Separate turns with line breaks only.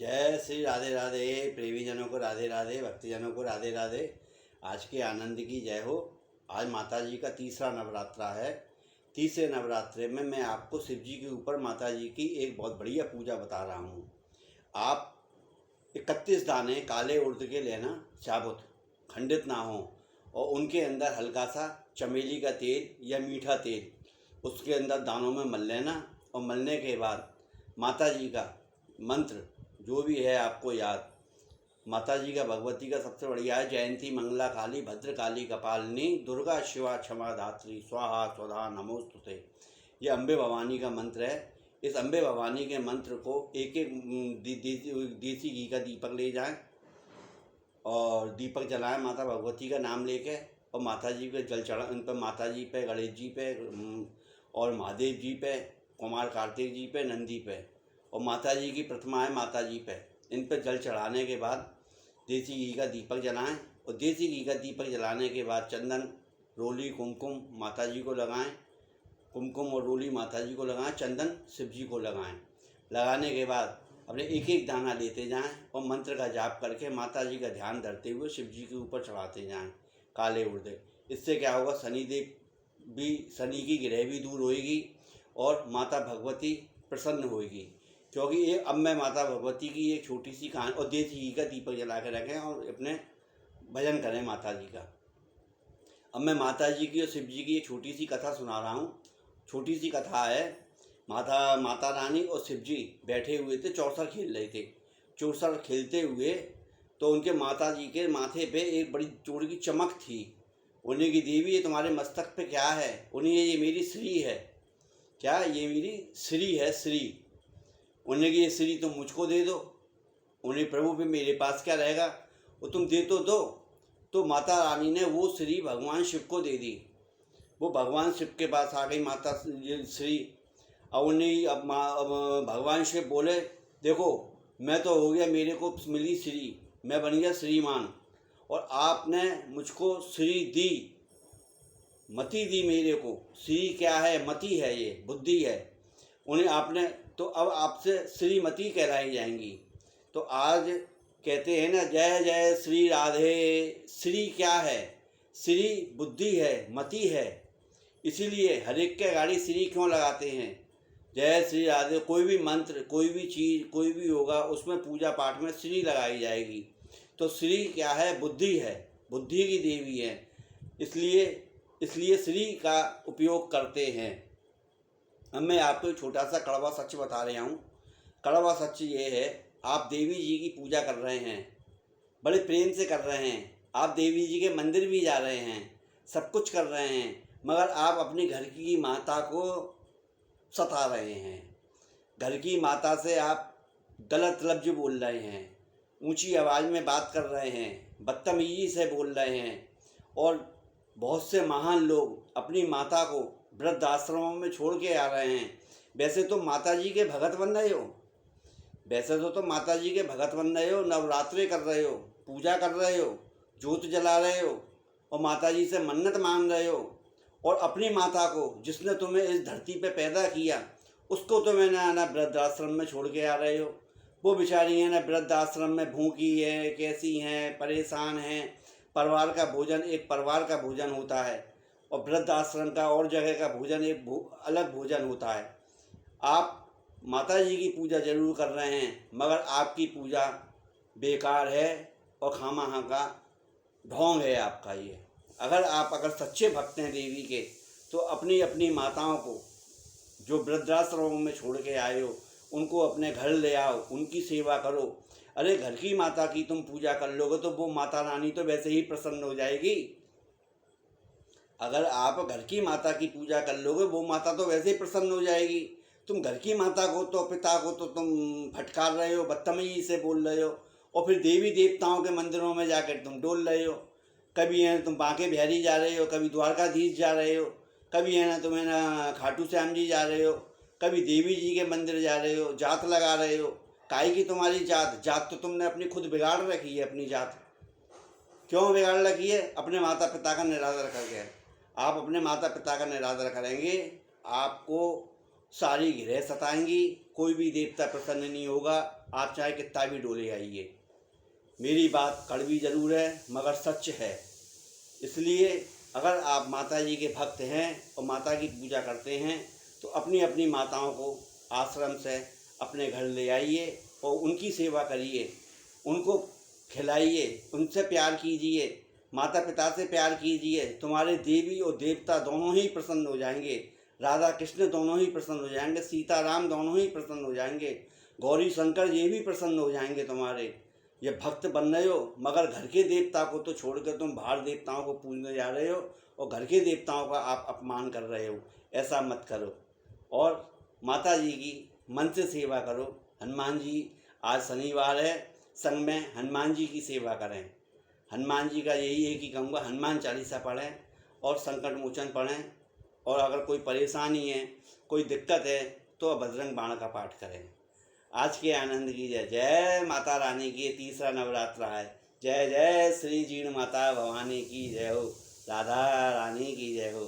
जय श्री राधे राधे। प्रेमीजनों को राधे राधे, भक्तजनों को राधे राधे। आज के आनंद की जय हो। आज माता जी का तीसरा नवरात्रा है। तीसरे नवरात्रे में मैं आपको शिव जी के ऊपर माता जी की एक बहुत बढ़िया पूजा बता रहा हूँ। आप 31 दाने काले उड़द के लेना, साबुत, खंडित ना हो, और उनके अंदर हल्का सा चमेली का तेल या मीठा तेल उसके अंदर दानों में मल लेना। और मलने के बाद माता जी का मंत्र जो भी है आपको याद, माता जी का, भगवती का सबसे बढ़िया है, जयंती मंगला काली भद्र काली कपालिनी दुर्गा शिवा क्षमा धात्री स्वाहा स्वधा नमोस्तुते। ये अम्बे भवानी का मंत्र है। इस अम्बे भवानी के मंत्र को एक एक देसी घी का दीपक ले जाएं और दीपक जलाएं माता भगवती का नाम लेके, और माता जी पे जल चढ़ा, उन पर माता जी पे, गणेश जी पे और महादेव जी पे, कुमार कार्तिक जी पे, नंदी पे, और माता जी की प्रतिमा है माता जी पे। इन पर जल चढ़ाने के बाद देसी घी का दीपक जलाएं, और देसी घी का दीपक जलाने के बाद चंदन, रोली, कुमकुम माता जी को लगाएं। कुमकुम और रोली माता जी को लगाएं, चंदन शिव जी को लगाएं। लगाने के बाद अपने एक एक दाना लेते जाएं और मंत्र का जाप करके माता जी का ध्यान धरते हुए शिव जी के ऊपर चढ़ाते जाएं काले उड़दे। इससे क्या होगा, शनिदेव भी, शनि की ग्रह भी दूर होएगी और माता भगवती प्रसन्न होएगी। क्योंकि ये अब मैं माता भगवती की एक छोटी सी कहानी, और देसी घी का दीपक जला के रखें और अपने भजन करें माता जी का। अब मैं माता जी की और शिव जी की एक छोटी सी कथा सुना रहा हूँ। छोटी सी कथा है। माता रानी और शिव जी बैठे हुए थे, चौसर खेल रहे थे। चौसर खेलते हुए तो उनके माता जी के माथे पे एक बड़ी जोर की चमक थी। उन्हें की, देवी ये तुम्हारे मस्तक पे क्या है? उन्हें ये मेरी श्री है। क्या? ये मेरी श्री है, श्री। उन्हें की, ये श्री तुम मुझको दे दो। उन्हें, प्रभु पे मेरे पास क्या रहेगा, वो तुम दे तो दो। तो माता रानी ने वो श्री भगवान शिव को दे दी। वो भगवान शिव के पास आ गई माता श्री। अब उन्हें, अब भगवान शिव बोले, देखो मैं तो हो गया, मेरे को मिली श्री, मैं बन गया श्रीमान, और आपने मुझको श्री दी, मति दी मेरे को। श्री क्या है? मति है, ये बुद्धि है। उन्हें आपने, तो अब आपसे श्रीमती कहलाई जाएंगी। तो आज कहते हैं ना, जय जय श्री राधे। श्री क्या है? श्री बुद्धि है, मति है। इसीलिए हर एक के गाड़ी श्री क्यों लगाते हैं? जय श्री राधे। कोई भी मंत्र, कोई भी चीज़, कोई भी होगा, उसमें पूजा पाठ में श्री लगाई जाएगी। तो श्री क्या है? बुद्धि है, बुद्धि की देवी है। इसलिए श्री का उपयोग करते हैं। अब मैं आपको एक छोटा सा कड़वा सच बता रहा हूँ। कड़वा सच ये है, आप देवी जी की पूजा कर रहे हैं, बड़े प्रेम से कर रहे हैं, आप देवी जी के मंदिर भी जा रहे हैं, सब कुछ कर रहे हैं, मगर आप अपने घर की माता को सता रहे हैं। घर की माता से आप गलत लफ्ज बोल रहे हैं, ऊंची आवाज़ में बात कर रहे हैं, बदतमीजी से बोल रहे हैं। और बहुत से महान लोग अपनी माता को वृद्धाश्रमों में छोड़ के आ रहे हैं। वैसे तो माता जी के भगत बन रहे हो, वैसे तो माता जी के भगत बन रहे हो, नवरात्रे कर रहे हो, पूजा कर रहे हो, जोत जला रहे हो, और माता जी से मन्नत मांग रहे हो। और अपनी माता को, जिसने तुम्हें इस धरती पे पैदा किया, उसको तुम्हें ना वृद्धाश्रम में छोड़ के आ रहे हो। वो बेचारी है ना वृद्धाश्रम में भूखी है, कैसी हैं, परेशान हैं। परिवार का भोजन एक परिवार का भोजन होता है, और वृद्धाश्रम का और जगह का भोजन एक अलग भोजन होता है। आप माता जी की पूजा जरूर कर रहे हैं, मगर आपकी पूजा बेकार है और खामखा का ढोंग है आपका ये। अगर सच्चे भक्त हैं देवी के, तो अपनी अपनी माताओं को जो वृद्धाश्रमों में छोड़ के आए हो, उनको अपने घर ले आओ, उनकी सेवा करो। अरे घर की माता की तुम पूजा कर लोगे तो वो माता रानी तो वैसे ही प्रसन्न हो जाएगी। अगर आप घर की माता की पूजा कर लोगे, वो माता तो वैसे ही प्रसन्न हो जाएगी। तुम घर की माता को तो, पिता को तो तुम फटकार रहे हो, बदतमीजी से बोल रहे हो, और फिर देवी देवताओं के मंदिरों में जाकर तुम डोल रहे हो। कभी है तुम बांके बिहारी जा रहे हो, कभी द्वारकाधीश जा रहे हो, कभी है ना तुम्हें ना खाटू श्याम जी जा रहे हो, कभी देवी जी के मंदिर जा रहे हो, जात लगा रहे हो। काहे की तुम्हारी जात? जात तो तुमने अपनी खुद बिगाड़ रखी है। अपनी जात क्यों बिगाड़ रखी है? अपने माता पिता का निरादर करके। आप अपने माता पिता का निरादर करेंगे, आपको सारी गिरह सताएंगी, कोई भी देवता प्रसन्न नहीं होगा, आप चाहे कितना भी डोले आइए। मेरी बात कड़वी ज़रूर है मगर सच है। इसलिए अगर आप माता जी के भक्त हैं और माता की पूजा करते हैं तो अपनी अपनी माताओं को आश्रम से अपने घर ले आइए और उनकी सेवा करिए, उनको खिलाइए, उनसे प्यार कीजिए, माता पिता से प्यार कीजिए। तुम्हारे देवी और देवता दोनों ही प्रसन्न हो जाएंगे, राधा कृष्ण दोनों ही प्रसन्न हो जाएंगे, सीता राम दोनों ही प्रसन्न हो जाएंगे, गौरी शंकर ये भी प्रसन्न हो जाएंगे तुम्हारे। ये भक्त बन रहे हो मगर घर के देवता को तो छोड़कर तुम बाहर देवताओं को पूजने जा रहे हो और घर के देवताओं का आप अपमान कर रहे हो। ऐसा मत करो और माता जी की मन से सेवा करो। हनुमान जी, आज शनिवार है, संग में हनुमान जी की सेवा करें। हनुमान जी का यही है कि कहूँगा हनुमान चालीसा पढ़ें और संकट मोचन पढ़ें, और अगर कोई परेशानी है, कोई दिक्कत है तो बजरंग बाण का पाठ करें। आज के आनंद की जय। जय माता रानी की। तीसरा नवरात्र है। जय जय श्री जीण माता भवानी की जय हो। राधा रानी की जय हो।